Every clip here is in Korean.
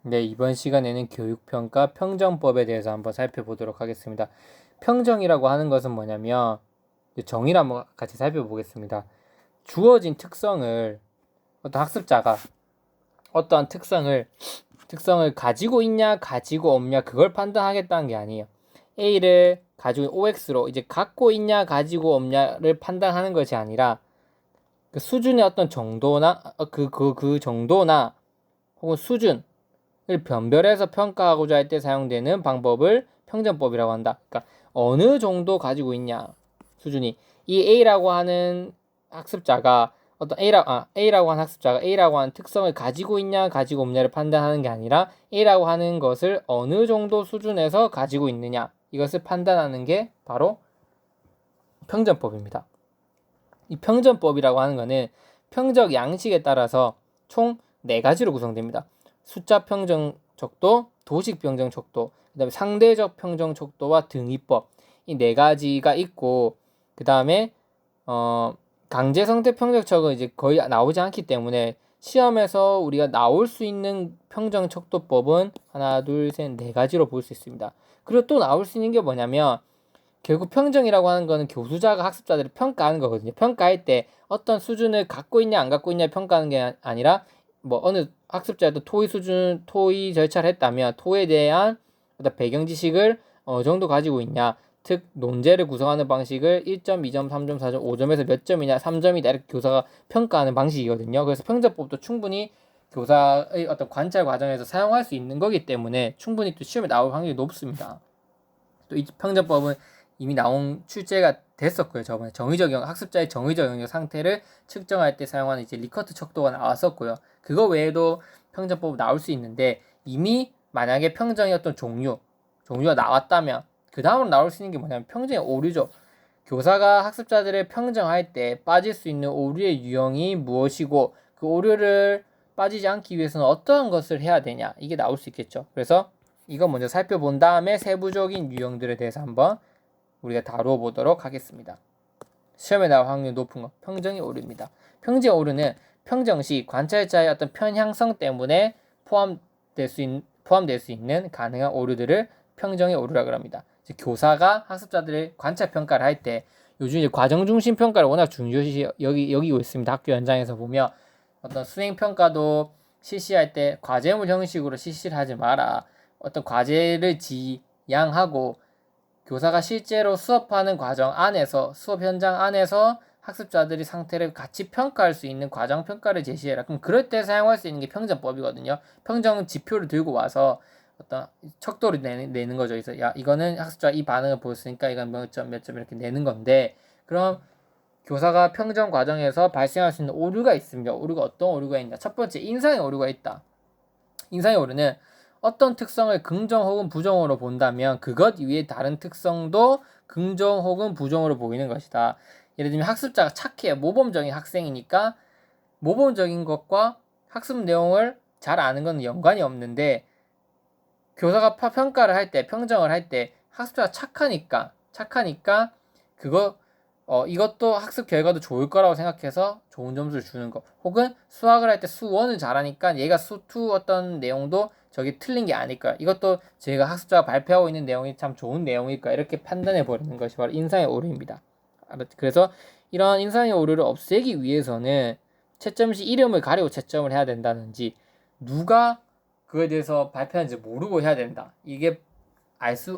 네, 이번 시간에는 교육평가 평정법에 대해서 한번 살펴보도록 하겠습니다. 평정이라고 하는 것은 뭐냐면, 정의를 한번 같이 살펴보겠습니다. 주어진 특성을, 어떤 학습자가 어떠한 특성을 가지고 있냐, 가지고 없냐, 그걸 판단하겠다는 게 아니에요. A를 가지고 OX로 이제 갖고 있냐, 가지고 없냐를 판단하는 것이 아니라, 그 수준의 어떤 정도나, 그 정도나, 혹은 수준, 을 변별해서 평가하고자 할 때 사용되는 방법을 평점법이라고 한다. 그러니까 어느 정도 가지고 있냐 수준이 이 A라고 하는 학습자가 A라고 하는 학습자가 A라고 하는 특성을 가지고 있냐 가지고 없냐를 판단하는 게 아니라 A라고 하는 것을 어느 정도 수준에서 가지고 있느냐 이것을 판단하는 게 바로 평점법입니다. 이 평점법이라고 하는 것은 평적 양식에 따라서 총 4가지로 구성됩니다. 숫자 평정 척도, 도식 평정 척도, 그다음에 상대적 평정 척도와 등위법 이 4가지가 있고 그다음에 강제 성태 평정 척은 이제 거의 나오지 않기 때문에 시험에서 우리가 나올 수 있는 평정 척도법은 하나, 둘, 셋, 4가지로 볼 수 있습니다. 그리고 또 나올 수 있는 게 뭐냐면 결국 평정이라고 하는 거는 교수자가 학습자들을 평가하는 거거든요. 평가할 때 어떤 수준을 갖고 있냐 안 갖고 있냐 평가하는 게 아니라 뭐 어느 학습자도 토의 절차를 했다면 토에 대한 어떤 배경 지식을 어느 정도 가지고 있냐, 즉 논제를 구성하는 방식을 1점, 2점, 3점, 4점, 5점에서 몇 점이냐, 3점이다 이렇게 교사가 평가하는 방식이거든요. 그래서 평점법도 충분히 교사의 어떤 관찰 과정에서 사용할 수 있는 거기 때문에 충분히 또 시험에 나올 확률이 높습니다. 또 이 평점법은 이미 나온 출제가 됐었고요. 저번에 학습자의 정의적 영역 상태를 측정할 때 사용하는 이제 리커트 척도가 나왔었고요. 그거 외에도 평정법 나올 수 있는데 이미 만약에 평정의 어떤 종류가 나왔다면 그 다음으로 나올 수 있는 게 뭐냐면 평정의 오류죠. 교사가 학습자들을 평정할 때 빠질 수 있는 오류의 유형이 무엇이고 그 오류를 빠지지 않기 위해서는 어떠한 것을 해야 되냐 이게 나올 수 있겠죠. 그래서 이거 먼저 살펴본 다음에 세부적인 유형들에 대해서 한번 우리가 다루어 보도록 하겠습니다. 시험에 나올 확률 높은 거 평정의 오류입니다. 평정의 오류는 평정 시 관찰자의 어떤 편향성 때문에 포함될 수 있는 가능한 오류들을 평정의 오류라고 합니다. 교사가 학습자들의 관찰 평가를 할 때 요즘 이제 과정 중심 평가를 워낙 중요시 여기고 있습니다. 학교 현장에서 보면 어떤 수행 평가도 실시할 때 과제물 형식으로 실시를 하지 마라. 어떤 과제를 지양하고 교사가 실제로 수업하는 과정 안에서 수업 현장 안에서 학습자들이 상태를 같이 평가할 수 있는 과정 평가를 제시해라. 그럼 그럴 때 사용할 수 있는 게 평점법이거든요. 평정 지표를 들고 와서 어떤 척도를 내는 거죠. 그래서 야 이거는 학습자 이 반응을 보였으니까 이건 몇 점 이렇게 내는 건데 그럼 교사가 평정 과정에서 발생할 수 있는 오류가 있습니다. 오류가 어떤 오류가 있냐? 첫 번째 인상의 오류가 있다. 인상의 오류는 어떤 특성을 긍정 혹은 부정으로 본다면 그것 이외의 다른 특성도 긍정 혹은 부정으로 보이는 것이다. 예를 들면 학습자가 착해요. 모범적인 학생이니까 모범적인 것과 학습 내용을 잘 아는 건 연관이 없는데 교사가 평가를 할 때, 평정을 할 때 학습자가 착하니까 이것도 학습 결과도 좋을 거라고 생각해서 좋은 점수를 주는 거. 혹은 수학을 할 때 수원을 잘하니까 얘가 수2 어떤 내용도 저게 틀린 게 아닐 거야. 이것도 제가 학습자가 발표하고 있는 내용이 참 좋은 내용일 거야. 이렇게 판단해 버리는 것이 바로 인상의 오류입니다. 그래서 이런 인상의 오류를 없애기 위해서는 채점 시 이름을 가리고 채점을 해야 된다든지 누가 그거에 대해서 발표하는지 모르고 해야 된다. 이게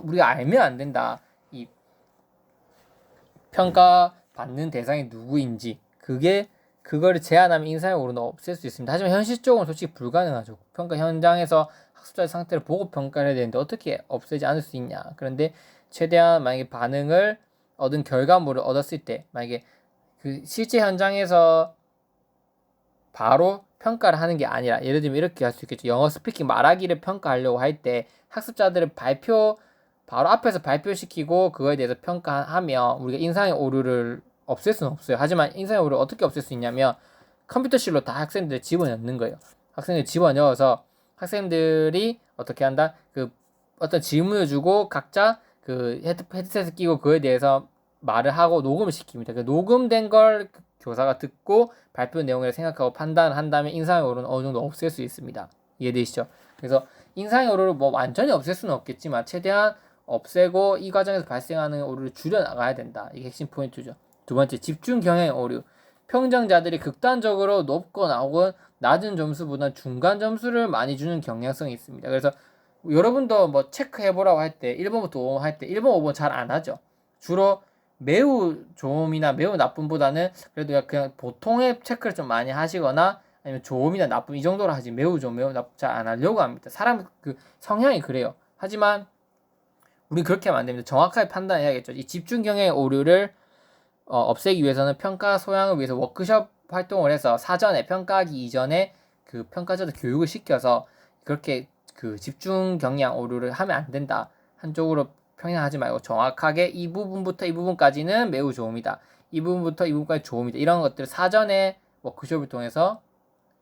우리가 알면 안 된다. 이 평가받는 대상이 누구인지 그거를 제한하면 인상의 오류는 없앨 수 있습니다. 하지만 현실적으로 솔직히 불가능하죠. 평가 현장에서 학습자의 상태를 보고 평가를 해야 되는데 어떻게 없애지 않을 수 있냐. 그런데 최대한 만약에 반응을 얻은 결과물을 얻었을 때 만약에 그 실제 현장에서 바로 평가를 하는 게 아니라 예를 들면 이렇게 할 수 있겠죠. 영어 스피킹 말하기를 평가하려고 할 때 학습자들을 바로 앞에서 발표시키고 그거에 대해서 평가하면 우리가 인상의 오류를 없앨 수는 없어요. 하지만 인상의 오류를 어떻게 없앨 수 있냐면 컴퓨터실로 다 학생들을 집어넣는 거예요. 학생들 집어넣어서 학생들이 어떻게 한다? 그 어떤 질문을 주고 각자 그 헤드셋을 끼고 그에 대해서 말을 하고 녹음을 시킵니다. 그 녹음된 걸 교사가 듣고 발표 내용을 생각하고 판단을 한다면 인상의 오류는 어느 정도 없앨 수 있습니다. 이해되시죠? 그래서 인상의 오류를 뭐 완전히 없앨 수는 없겠지만 최대한 없애고 이 과정에서 발생하는 오류를 줄여나가야 된다. 이게 핵심 포인트죠. 두 번째, 집중 경향의 오류. 평정자들이 극단적으로 높거나 혹은 낮은 점수보다 중간 점수를 많이 주는 경향성이 있습니다. 그래서 여러분도 뭐 체크해보라고 할 때 1번부터 5번 할 때 1번, 5번 잘 안 하죠. 주로 매우 좋음이나 매우 나쁨보다는 그래도 그냥 보통의 체크를 좀 많이 하시거나 아니면 좋음이나 나쁨 이 정도로 하지 매우 좋음, 매우 나쁨 잘 안 하려고 합니다. 사람 그 성향이 그래요. 하지만 우리 그렇게 하면 안 됩니다. 정확하게 판단해야겠죠. 이 집중 경향의 오류를 없애기 위해서는 평가 소양을 위해서 워크숍 활동을 해서 사전에 평가하기 이전에 그 평가자들 교육을 시켜서 그렇게 그 집중 경향 오류를 하면 안 된다. 한쪽으로 평양하지 말고 정확하게 이 부분부터 이 부분까지는 매우 좋음이다. 이 부분부터 이 부분까지 좋음이다. 이런 것들을 사전에 워크숍을 통해서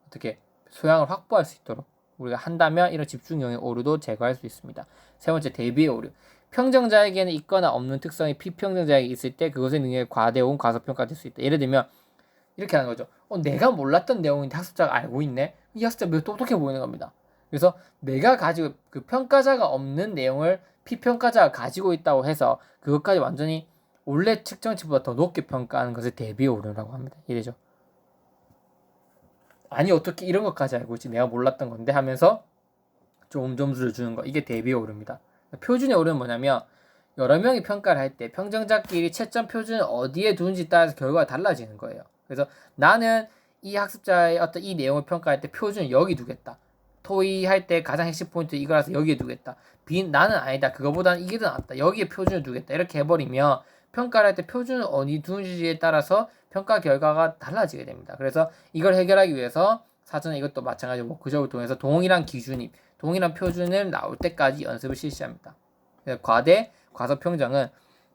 어떻게 소양을 확보할 수 있도록 우리가 한다면 이런 집중 경향 오류도 제거할 수 있습니다. 세 번째, 대비의 오류. 평정자에게는 있거나 없는 특성이 피평정자에게 있을 때 그것의 능력이 과대 혹은 과소평가될 수 있다. 예를 들면 이렇게 하는 거죠. 내가 몰랐던 내용인데 학습자가 알고 있네. 이 학습자 매우 똑똑해 보이는 겁니다. 그래서 내가 가지고 그 평가자가 없는 내용을 피평가자가 가지고 있다고 해서 그것까지 완전히 원래 측정치보다 더 높게 평가하는 것을 대비 오류라고 합니다. 이래죠. 아니 어떻게 이런 것까지 알고 있지? 내가 몰랐던 건데 하면서 좀 점수를 주는 거. 이게 대비 오류입니다. 표준의 오류는 뭐냐면 여러 명이 평가를 할 때 평정자끼리 채점 표준을 어디에 두는지 따라서 결과가 달라지는 거예요. 그래서 나는 이 학습자의 어떤 이 내용을 평가할 때 표준을 여기 두겠다. 토의 할 때 가장 핵심 포인트 이거라서 여기에 두겠다. 나는 아니다. 그거보다는 이게 더 낫다. 여기에 표준을 두겠다. 이렇게 해버리면 평가를 할 때 표준을 어디 두는지에 따라서 평가 결과가 달라지게 됩니다. 그래서 이걸 해결하기 위해서 사전에 이것도 마찬가지로 워크숍을 통해서 동일한 기준이 동일한 표준을 나올 때까지 연습을 실시합니다. 과대, 과소평정은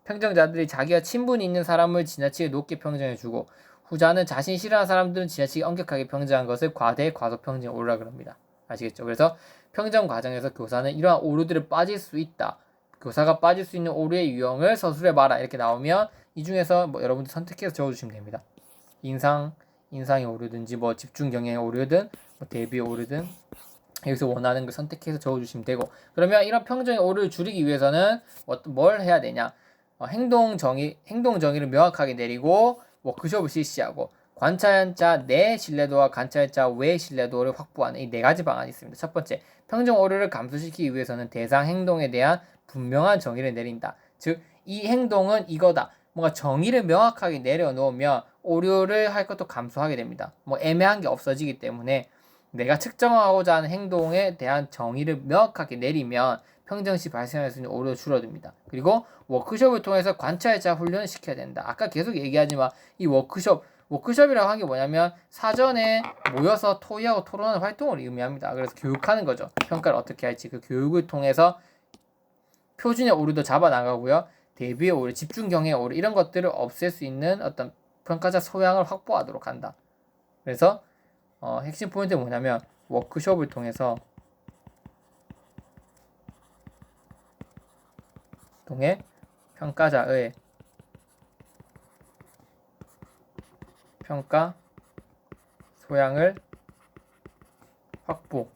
평정자들이 자기가 친분이 있는 사람을 지나치게 높게 평정해주고 후자는 자신이 싫어하는 사람들은 지나치게 엄격하게 평정한 것을 과대, 과소평정 오류라 그럽니다. 아시겠죠? 그래서 평정 과정에서 교사는 이러한 오류들을 빠질 수 있다. 교사가 빠질 수 있는 오류의 유형을 서술해봐라. 이렇게 나오면 이 중에서 뭐 여러분들 선택해서 적어주시면 됩니다. 인상의 오류든지 뭐 집중 경향의 오류든 뭐 대비 오류든 여기서 원하는 걸 선택해서 적어주시면 되고 그러면 이런 평정의 오류를 줄이기 위해서는 뭘 해야 되냐 행동 정의를 명확하게 내리고 워크숍을 실시하고 관찰자 내 신뢰도와 관찰자 외 신뢰도를 확보하는 이 네 가지 방안이 있습니다. 첫 번째, 평정 오류를 감소시키기 위해서는 대상 행동에 대한 분명한 정의를 내린다. 즉, 이 행동은 이거다. 뭔가 정의를 명확하게 내려놓으면 오류를 할 것도 감소하게 됩니다. 뭐 애매한 게 없어지기 때문에 내가 측정하고자 하는 행동에 대한 정의를 명확하게 내리면 평정시 발생할 수 있는 오류가 줄어듭니다. 그리고 워크숍을 통해서 관찰자 훈련을 시켜야 된다. 아까 계속 얘기하지만 이 워크숍이라고 한 게 뭐냐면 사전에 모여서 토의하고 토론하는 활동을 의미합니다. 그래서 교육하는 거죠. 평가를 어떻게 할지 그 교육을 통해서 표준의 오류도 잡아나가고요. 대비의 오류, 집중 경향의 오류 이런 것들을 없앨 수 있는 어떤 평가자 소양을 확보하도록 한다. 그래서 핵심 포인트는 뭐냐면 워크숍을 통해 평가자의 평가 소양을 확보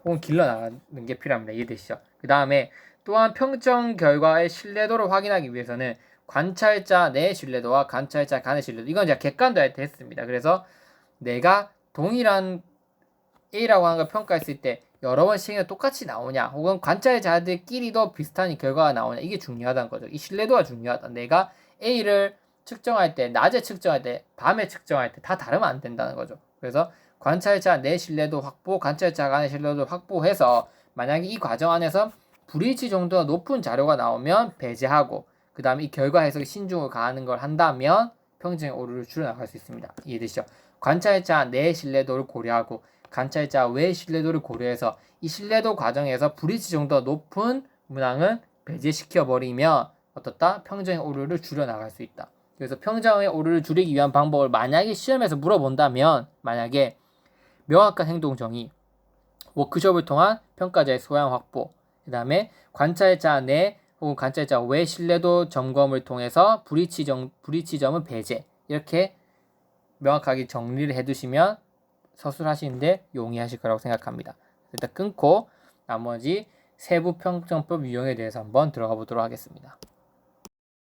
혹은 길러나가는 게 필요합니다. 이해되시죠? 그 다음에 또한 평정 결과의 신뢰도를 확인하기 위해서는 관찰자 내 신뢰도와 관찰자 간의 신뢰도 이건 제가 객관도할 때 했습니다. 그래서 내가 동일한 A라고 하는 걸 평가했을 때 여러 번 시행해도 똑같이 나오냐 혹은 관찰자들끼리도 비슷한 결과가 나오냐 이게 중요하다는 거죠. 이 신뢰도가 중요하다. 내가 A를 측정할 때 낮에 측정할 때 밤에 측정할 때 다 다르면 안 된다는 거죠. 그래서 관찰자 내 신뢰도 확보 관찰자 간의 신뢰도 확보해서 만약에 이 과정 안에서 불일치 정도가 높은 자료가 나오면 배제하고 그 다음에 이 결과 해석에 신중을 가하는 걸 한다면 평정의 오류를 줄여나갈 수 있습니다. 이해되시죠? 관찰자 내 신뢰도를 고려하고 관찰자 외 신뢰도를 고려해서 이 신뢰도 과정에서 불일치 정도가 높은 문항은 배제시켜버리면 어떻다? 평정의 오류를 줄여나갈 수 있다. 그래서 평정의 오류를 줄이기 위한 방법을 만약에 시험에서 물어본다면 만약에 명확한 행동 정의, 워크숍을 통한 평가자의 소양 확보, 그 다음에 관찰자 내 혹은 관찰자 외 신뢰도 점검을 통해서 불이치점은 배제 이렇게 명확하게 정리를 해두시면 서술하시는데 용이하실 거라고 생각합니다. 일단 끊고 나머지 세부평정법 유형에 대해서 한번 들어가 보도록 하겠습니다.